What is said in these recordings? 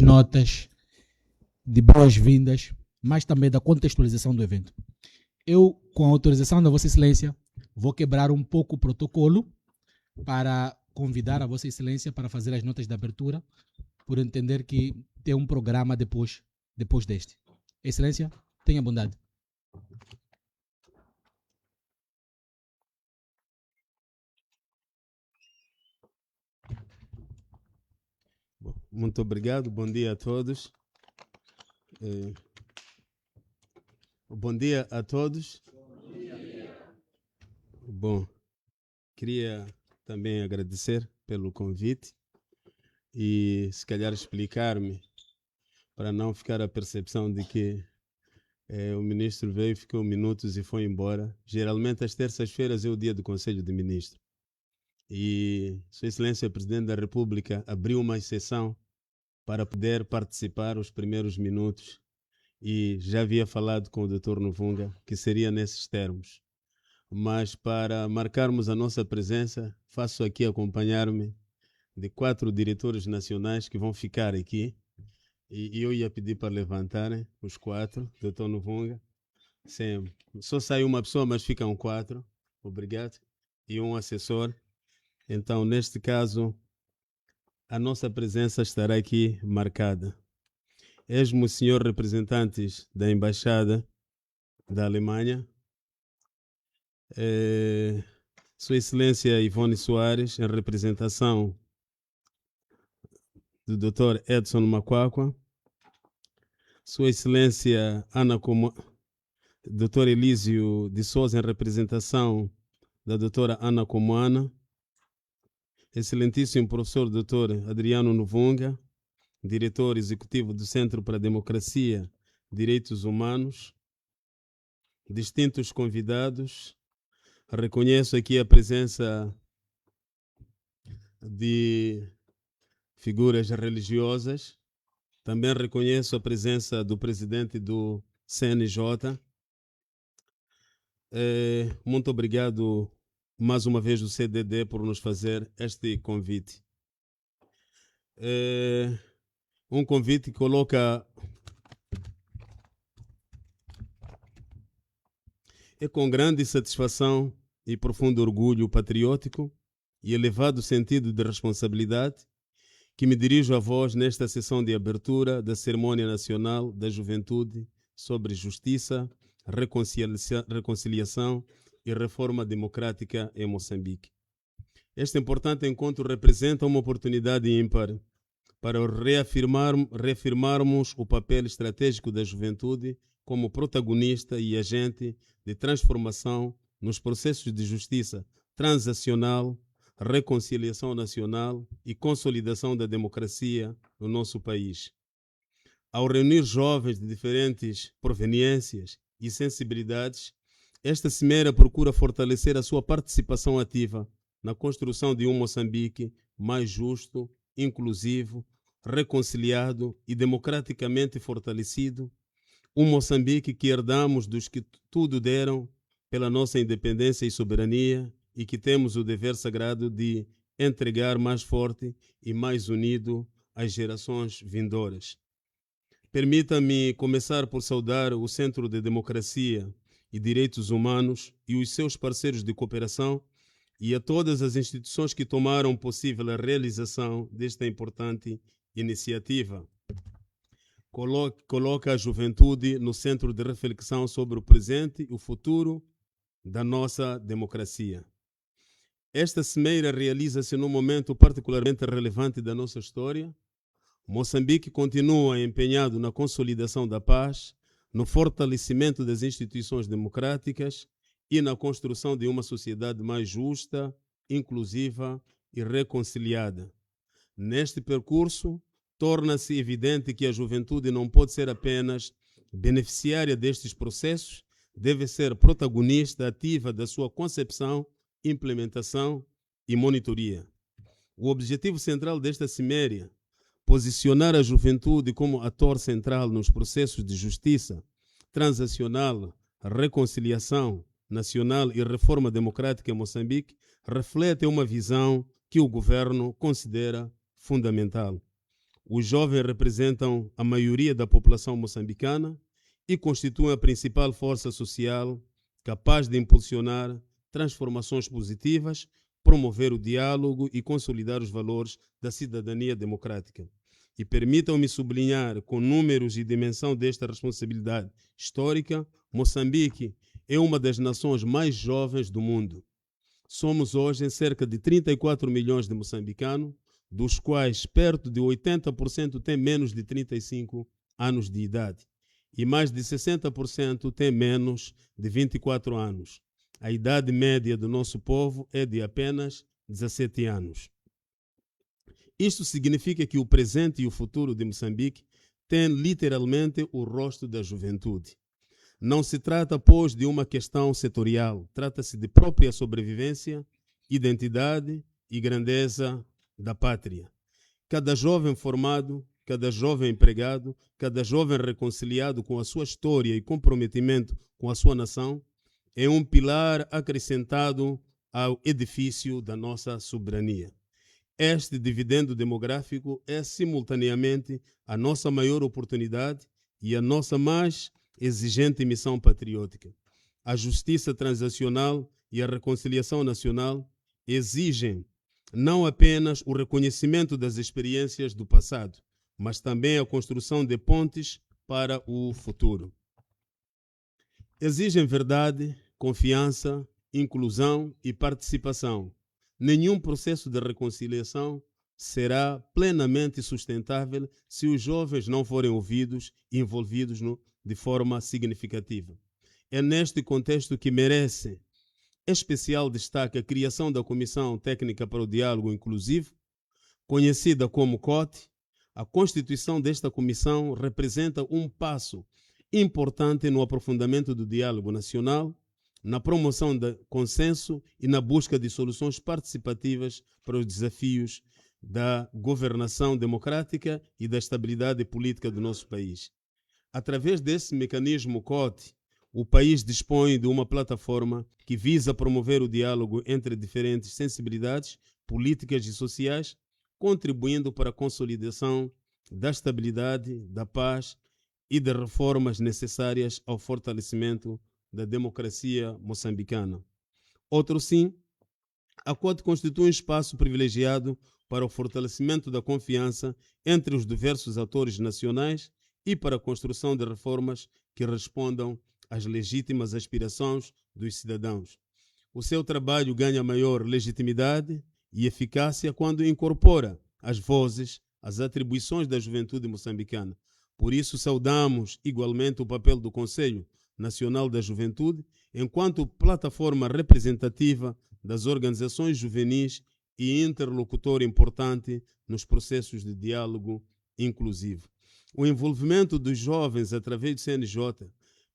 notas de boas-vindas, mas também da contextualização do evento. Eu, com a autorização da Vossa Excelência, vou quebrar um pouco o protocolo para convidar a Vossa Excelência para fazer as notas de abertura, por entender que tem um programa depois deste. Excelência, tenha bondade. Muito obrigado, bom dia a todos. Bom dia a todos. Bom, queria também agradecer pelo convite e se calhar explicar-me para não ficar a percepção de que o ministro veio, ficou minutos e foi embora. Geralmente às terças-feiras é o dia do Conselho de Ministros. E Sua Excelência o Presidente da República abriu uma exceção para poder participar os primeiros minutos e já havia falado com o Dr. Novunga que seria nesses termos. Mas para marcarmos a nossa presença, faço aqui acompanhar-me de 4 diretores nacionais que vão ficar aqui. E eu ia pedir para levantarem os 4, Dr. Novunga. Sim, só sai uma pessoa, mas ficam 4. Obrigado. E um assessor. Então, neste caso, a nossa presença estará aqui marcada. Esmo, senhor representantes da Embaixada da Alemanha, Sua Excelência Ivone Soares, em representação do Dr. Edson Makwakwa, Sua Excelência Dr. Elísio de Souza, em representação da doutora Ana Comoana, Excelentíssimo Professor Dr. Adriano Novunga, Diretor Executivo do Centro para a Democracia e Direitos Humanos, distintos convidados, reconheço aqui a presença de figuras religiosas, também reconheço a presença do presidente do CNJ. Muito obrigado mais uma vez o CDD por nos fazer este convite. Um convite que coloca... É com grande satisfação e profundo orgulho patriótico e elevado sentido de responsabilidade que me dirijo a vós nesta sessão de abertura da Cerimônia Nacional da Juventude sobre Justiça, Reconciliação e Reforma Democrática em Moçambique. Este importante encontro representa uma oportunidade ímpar para reafirmarmos o papel estratégico da juventude como protagonista e agente de transformação nos processos de justiça transacional, reconciliação nacional e consolidação da democracia no nosso país. Ao reunir jovens de diferentes proveniências e sensibilidades, esta cimeira procura fortalecer a sua participação ativa na construção de um Moçambique mais justo, inclusivo, reconciliado e democraticamente fortalecido, um Moçambique que herdamos dos que tudo deram pela nossa independência e soberania e que temos o dever sagrado de entregar mais forte e mais unido às gerações vindouras. Permita-me começar por saudar o Centro de Democracia e Direitos Humanos e os seus parceiros de cooperação e a todas as instituições que tomaram possível a realização desta importante iniciativa. Coloca a juventude no centro de reflexão sobre o presente e o futuro da nossa democracia. Esta cimeira realiza-se num momento particularmente relevante da nossa história. Moçambique continua empenhado na consolidação da paz, no fortalecimento das instituições democráticas e na construção de uma sociedade mais justa, inclusiva e reconciliada. Neste percurso, torna-se evidente que a juventude não pode ser apenas beneficiária destes processos, deve ser protagonista ativa da sua concepção, implementação e monitoria. O objetivo central desta cimeira, posicionar a juventude como ator central nos processos de justiça transacional, reconciliação nacional e reforma democrática em Moçambique, reflete uma visão que o governo considera fundamental. Os jovens representam a maioria da população moçambicana e constituem a principal força social capaz de impulsionar transformações positivas, promover o diálogo e consolidar os valores da cidadania democrática. E permitam-me sublinhar, com números e dimensão desta responsabilidade histórica, Moçambique é uma das nações mais jovens do mundo. Somos hoje em cerca de 34 milhões de moçambicanos, dos quais perto de 80% têm menos de 35 anos de idade e mais de 60% têm menos de 24 anos. A idade média do nosso povo é de apenas 17 anos. Isto significa que o presente e o futuro de Moçambique têm literalmente o rosto da juventude. Não se trata, pois, de uma questão setorial. Trata-se de própria sobrevivência, identidade e grandeza da pátria. Cada jovem formado, cada jovem empregado, cada jovem reconciliado com a sua história e comprometimento com a sua nação é um pilar acrescentado ao edifício da nossa soberania. Este dividendo demográfico é simultaneamente a nossa maior oportunidade e a nossa mais exigente missão patriótica. A justiça transacional e a reconciliação nacional exigem não apenas o reconhecimento das experiências do passado, mas também a construção de pontes para o futuro. Exigem verdade, confiança, inclusão e participação. Nenhum processo de reconciliação será plenamente sustentável se os jovens não forem ouvidos e envolvidos de forma significativa. É neste contexto que merece especial destaque a criação da Comissão Técnica para o Diálogo Inclusivo, conhecida como COTE. A constituição desta comissão representa um passo importante no aprofundamento do diálogo nacional, na promoção do consenso e na busca de soluções participativas para os desafios da governação democrática e da estabilidade política do nosso país. Através desse mecanismo COTE, o país dispõe de uma plataforma que visa promover o diálogo entre diferentes sensibilidades políticas e sociais, contribuindo para a consolidação da estabilidade, da paz e de reformas necessárias ao fortalecimento da democracia moçambicana. Outro sim, a COTE constitui um espaço privilegiado para o fortalecimento da confiança entre os diversos atores nacionais e para a construção de reformas que respondam às legítimas aspirações dos cidadãos. O seu trabalho ganha maior legitimidade e eficácia quando incorpora as vozes, as atribuições da juventude moçambicana. Por isso, saudamos igualmente o papel do Conselho Nacional da Juventude enquanto plataforma representativa das organizações juvenis e interlocutor importante nos processos de diálogo inclusivo. O envolvimento dos jovens através do CNJ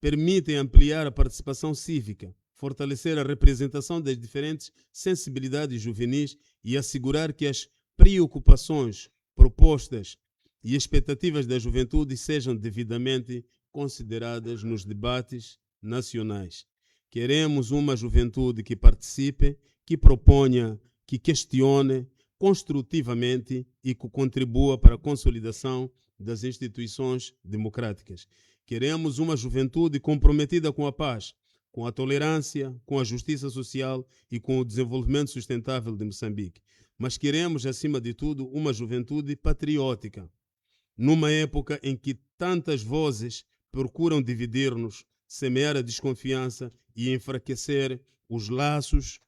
permite ampliar a participação cívica, fortalecer a representação das diferentes sensibilidades juvenis e assegurar que as preocupações, propostas e expectativas da juventude sejam devidamente consideradas nos debates nacionais. Queremos uma juventude que participe, que proponha, que questione construtivamente e que contribua para a consolidação das instituições democráticas. Queremos uma juventude comprometida com a paz, com a tolerância, com a justiça social e com o desenvolvimento sustentável de Moçambique. Mas queremos, acima de tudo, uma juventude patriótica. Numa época em que tantas vozes procuram dividir-nos, semear a desconfiança e enfraquecer os laços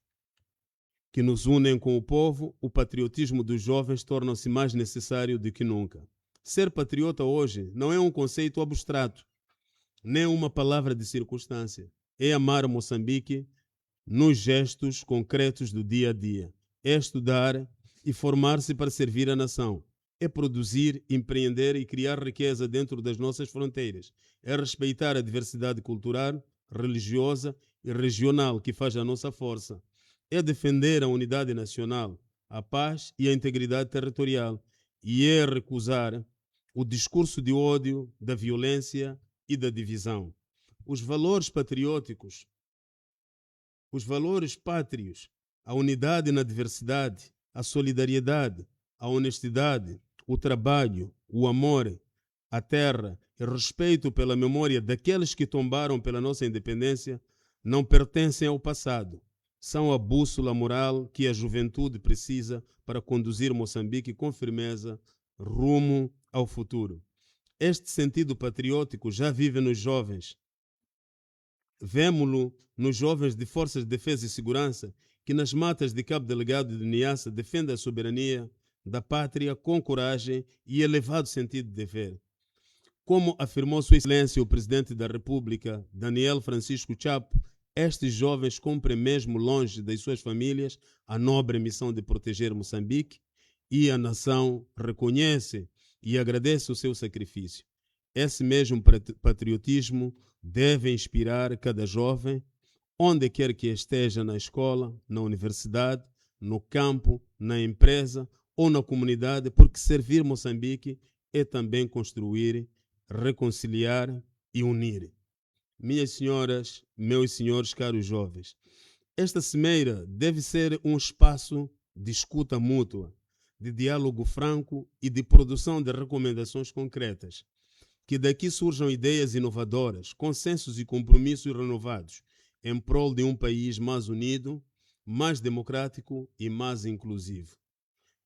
que nos unem com o povo, o patriotismo dos jovens torna-se mais necessário do que nunca. Ser patriota hoje não é um conceito abstrato, nem uma palavra de circunstância. É amar Moçambique nos gestos concretos do dia a dia. É estudar e formar-se para servir a nação. É produzir, empreender e criar riqueza dentro das nossas fronteiras. É respeitar a diversidade cultural, religiosa e regional que faz a nossa força. É defender a unidade nacional, a paz e a integridade territorial. E é recusar o discurso de ódio, da violência e da divisão. Os valores patrióticos, os valores pátrios, a unidade na diversidade, a solidariedade, a honestidade, o trabalho, o amor, a terra e respeito pela memória daqueles que tombaram pela nossa independência não pertencem ao passado. São a bússola moral que a juventude precisa para conduzir Moçambique com firmeza rumo ao futuro. Este sentido patriótico já vive nos jovens. Vemo-lo nos jovens de Forças de Defesa e Segurança que nas matas de Cabo Delegado e de Niassa defendem a soberania da pátria com coragem e elevado sentido de dever. Como afirmou Sua Excelência o Presidente da República, Daniel Francisco Chapo, estes jovens cumprem mesmo longe das suas famílias a nobre missão de proteger Moçambique e a nação reconhece e agradece o seu sacrifício. Esse mesmo patriotismo deve inspirar cada jovem, onde quer que esteja na escola, na universidade, no campo, na empresa ou na comunidade, porque servir Moçambique é também construir, reconciliar e unir. Minhas senhoras, meus senhores, caros jovens, esta cimeira deve ser um espaço de escuta mútua, de diálogo franco e de produção de recomendações concretas. Que daqui surjam ideias inovadoras, consensos e compromissos renovados em prol de um país mais unido, mais democrático e mais inclusivo.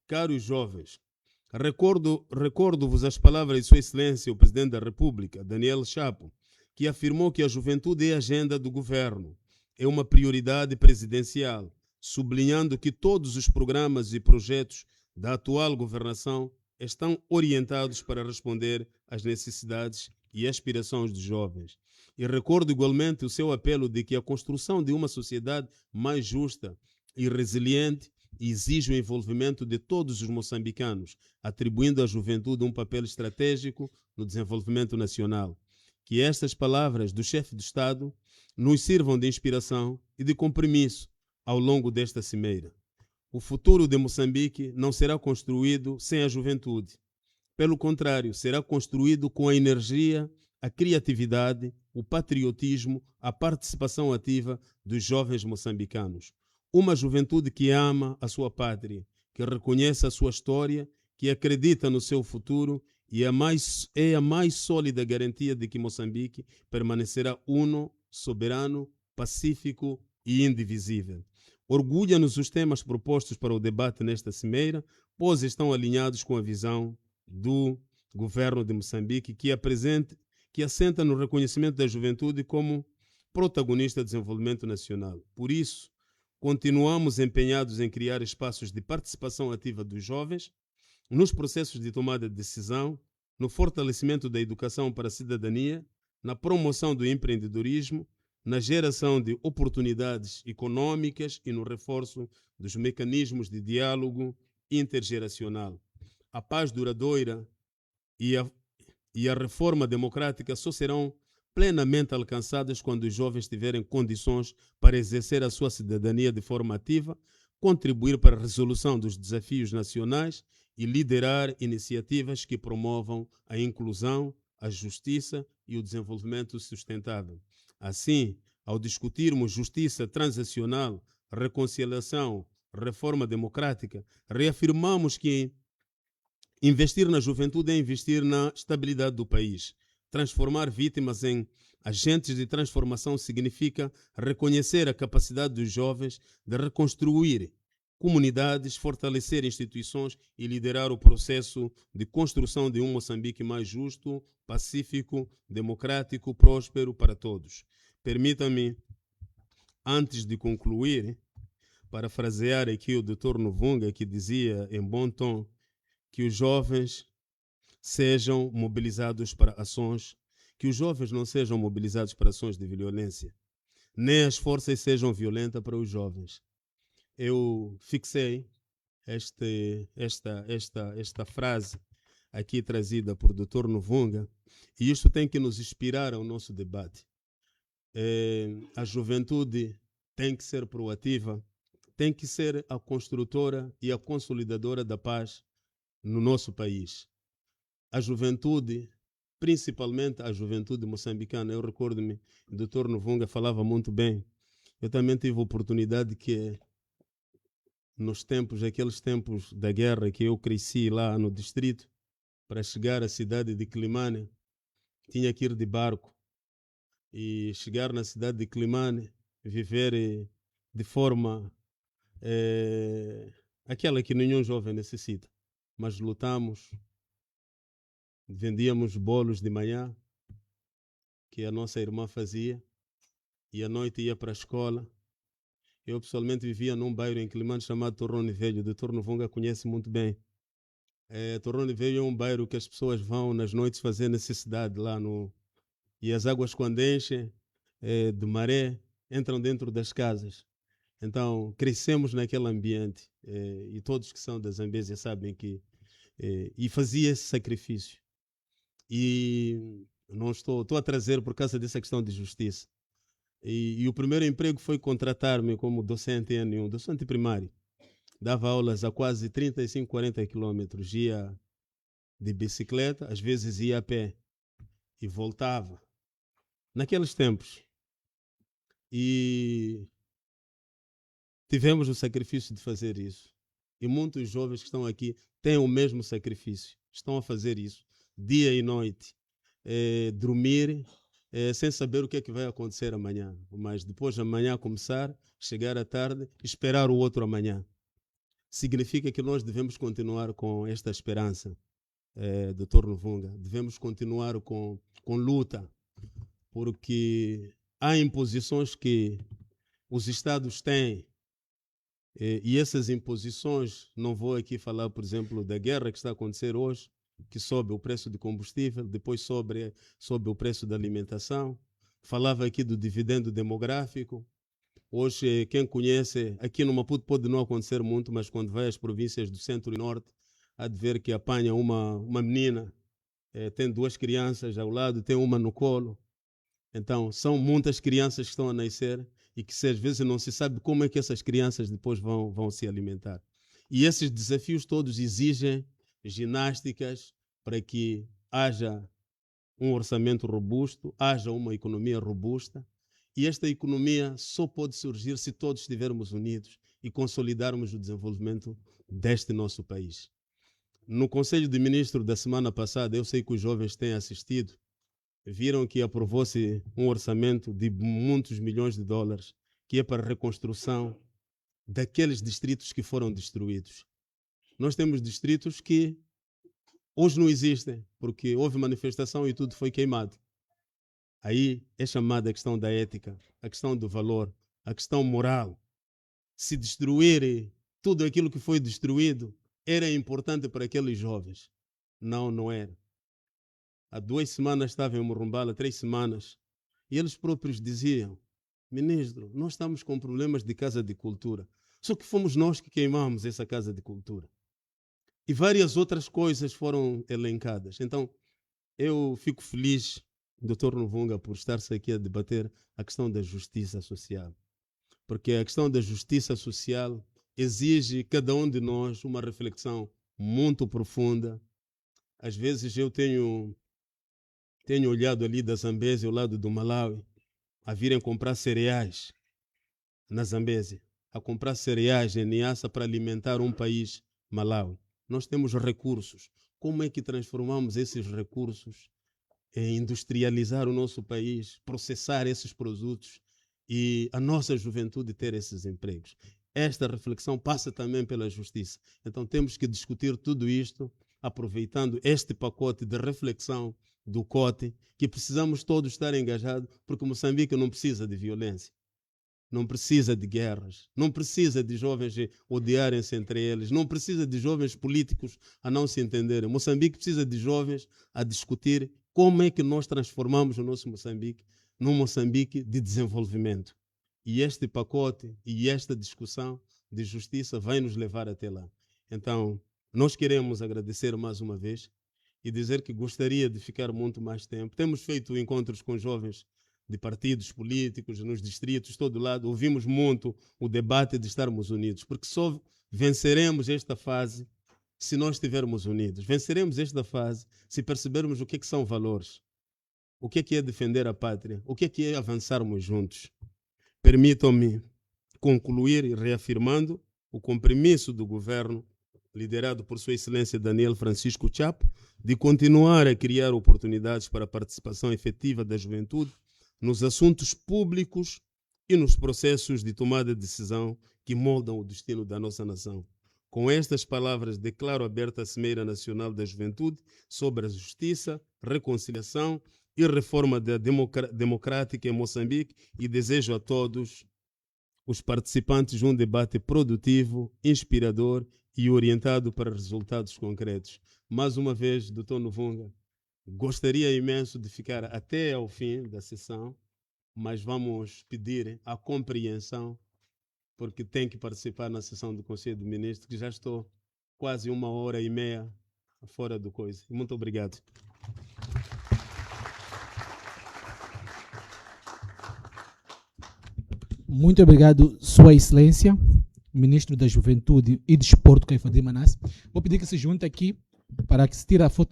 Caros jovens, recordo-vos as palavras de Sua Excelência, o Presidente da República, Daniel Chapo, que afirmou que a juventude é a agenda do governo, é uma prioridade presidencial, sublinhando que todos os programas e projetos da atual governação estão orientados para responder às necessidades e aspirações dos jovens. E recordo igualmente o seu apelo de que a construção de uma sociedade mais justa e resiliente exige o envolvimento de todos os moçambicanos, atribuindo à juventude um papel estratégico no desenvolvimento nacional. Que estas palavras do chefe de Estado nos sirvam de inspiração e de compromisso ao longo desta cimeira. O futuro de Moçambique não será construído sem a juventude. Pelo contrário, será construído com a energia, a criatividade, o patriotismo, a participação ativa dos jovens moçambicanos. Uma juventude que ama a sua pátria, que reconhece a sua história, que acredita no seu futuro e é a mais sólida garantia de que Moçambique permanecerá uno, soberano, pacífico e indivisível. Orgulha-nos os temas propostos para o debate nesta cimeira, pois estão alinhados com a visão do governo de Moçambique, que assenta no reconhecimento da juventude como protagonista do desenvolvimento nacional. Por isso, continuamos empenhados em criar espaços de participação ativa dos jovens nos processos de tomada de decisão, no fortalecimento da educação para a cidadania, na promoção do empreendedorismo, na geração de oportunidades econômicas e no reforço dos mecanismos de diálogo intergeracional. A paz duradoura e a reforma democrática só serão plenamente alcançadas quando os jovens tiverem condições para exercer a sua cidadania de forma ativa, contribuir para a resolução dos desafios nacionais e liderar iniciativas que promovam a inclusão, a justiça e o desenvolvimento sustentável. Assim, ao discutirmos justiça transacional, reconciliação, reforma democrática, reafirmamos que investir na juventude é investir na estabilidade do país. Transformar vítimas em agentes de transformação significa reconhecer a capacidade dos jovens de reconstruir comunidades, fortalecer instituições e liderar o processo de construção de um Moçambique mais justo, pacífico, democrático, próspero para todos. Permita-me, antes de concluir, parafrasear aqui o Dr. Novunga, que dizia em bom tom que os jovens sejam mobilizados para ações, que os jovens não sejam mobilizados para ações de violência, nem as forças sejam violentas para os jovens. Eu fixei esta frase aqui trazida por Dr. Novunga, e isto tem que nos inspirar ao nosso debate. A juventude tem que ser proativa, tem que ser a construtora e a consolidadora da paz no nosso país. A juventude, principalmente a juventude moçambicana, eu recordo-me, o Dr. Novunga falava muito bem. Eu também tive a oportunidade que aqueles tempos da guerra que eu cresci lá no distrito, para chegar à cidade de Climane, tinha que ir de barco. E chegar na cidade de Climane, viver de forma aquela que nenhum jovem necessita. Mas lutamos, vendíamos bolos de manhã, que a nossa irmã fazia, e à noite ia para a escola. Eu pessoalmente vivia num bairro em Climane chamado Torrone Velho. O Dr. Novunga conhece muito bem. Torrone Velho é um bairro que as pessoas vão nas noites fazer necessidade lá no... E as águas quando enchem de maré, entram dentro das casas. Então, crescemos naquele ambiente. E todos que são da Zambésia sabem que... e fazia esse sacrifício. E não estou a trazer por causa dessa questão de justiça. E o primeiro emprego foi contratar-me como docente em N1, docente primário. Dava aulas a quase 35, 40 quilômetros. Ia de bicicleta, às vezes ia a pé. E voltava. Naqueles tempos. E tivemos o sacrifício de fazer isso. E muitos jovens que estão aqui têm o mesmo sacrifício. Estão a fazer isso, dia e noite. Dormir sem saber o que é que vai acontecer amanhã. Mas depois de amanhã começar, chegar à tarde, esperar o outro amanhã. Significa que nós devemos continuar com esta esperança, Dr. Novunga. Devemos continuar com luta, porque há imposições que os Estados têm, e essas imposições, não vou aqui falar, por exemplo, da guerra que está a acontecer hoje, que sobe o preço de combustível, depois sobe o preço da alimentação. Falava aqui do dividendo demográfico. Hoje, quem conhece, aqui no Maputo pode não acontecer muito, mas quando vai às províncias do centro e norte, há de ver que apanha uma menina, tem 2 crianças ao lado, tem uma no colo. Então, são muitas crianças que estão a nascer e que às vezes não se sabe como é que essas crianças depois vão se alimentar. E esses desafios todos exigem ginásticas para que haja um orçamento robusto, haja uma economia robusta. E esta economia só pode surgir se todos estivermos unidos e consolidarmos o desenvolvimento deste nosso país. No Conselho de Ministros da semana passada, eu sei que os jovens têm assistido, viram que aprovou-se um orçamento de muitos milhões de dólares, que é para a reconstrução daqueles distritos que foram destruídos. Nós temos distritos que hoje não existem, porque houve manifestação e tudo foi queimado. Aí é chamada a questão da ética, a questão do valor, a questão moral. Se destruir tudo aquilo que foi destruído era importante para aqueles jovens. Não era. Há 2 semanas estava em Morumbala, 3 semanas, e eles próprios diziam: ministro, nós estamos com problemas de casa de cultura. Só que fomos nós que queimamos essa casa de cultura. E várias outras coisas foram elencadas. Então, eu fico feliz, Dr. Novunga, por estar-se aqui a debater a questão da justiça social. Porque a questão da justiça social exige cada um de nós uma reflexão muito profunda. Às vezes eu tenho olhado ali da Zambésia, ao lado do Malawi, a virem comprar cereais na Zambésia, a comprar cereais em Niassa para alimentar um país, Malawi. Nós temos recursos. Como é que transformamos esses recursos em industrializar o nosso país, processar esses produtos e a nossa juventude ter esses empregos? Esta reflexão passa também pela justiça. Então temos que discutir tudo isto, aproveitando este pacote de reflexão do COTE, que precisamos todos estar engajados, porque Moçambique não precisa de violência. Não precisa de guerras, não precisa de jovens odiarem-se entre eles, não precisa de jovens políticos a não se entenderem. Moçambique precisa de jovens a discutir como é que nós transformamos o nosso Moçambique num Moçambique de desenvolvimento. E este pacote e esta discussão de justiça vai nos levar até lá. Então, nós queremos agradecer mais uma vez e dizer que gostaria de ficar muito mais tempo. Temos feito encontros com jovens de partidos políticos, nos distritos, todo lado. Ouvimos muito o debate de estarmos unidos, porque só venceremos esta fase se nós estivermos unidos. Venceremos esta fase se percebermos o que são valores, o que é defender a pátria, o que é avançarmos juntos. Permitam-me concluir reafirmando o compromisso do governo, liderado por Sua Excelência Daniel Francisco Chapo, de continuar a criar oportunidades para a participação efetiva da juventude nos assuntos públicos e nos processos de tomada de decisão que moldam o destino da nossa nação. Com estas palavras, declaro aberta a Cimeira Nacional da Juventude sobre a justiça, reconciliação e reforma democrática em Moçambique e desejo a todos os participantes um debate produtivo, inspirador e orientado para resultados concretos. Mais uma vez, Dr. Novunga, gostaria imenso de ficar até ao fim da sessão, mas vamos pedir a compreensão, porque tem que participar na sessão do Conselho de Ministros, que já estou quase 1h30 fora do coisa. Muito obrigado. Muito obrigado, Sua Excelência, Ministro da Juventude e Desporto, Caifadé Manasse. Vou pedir que se junte aqui para que se tire a foto de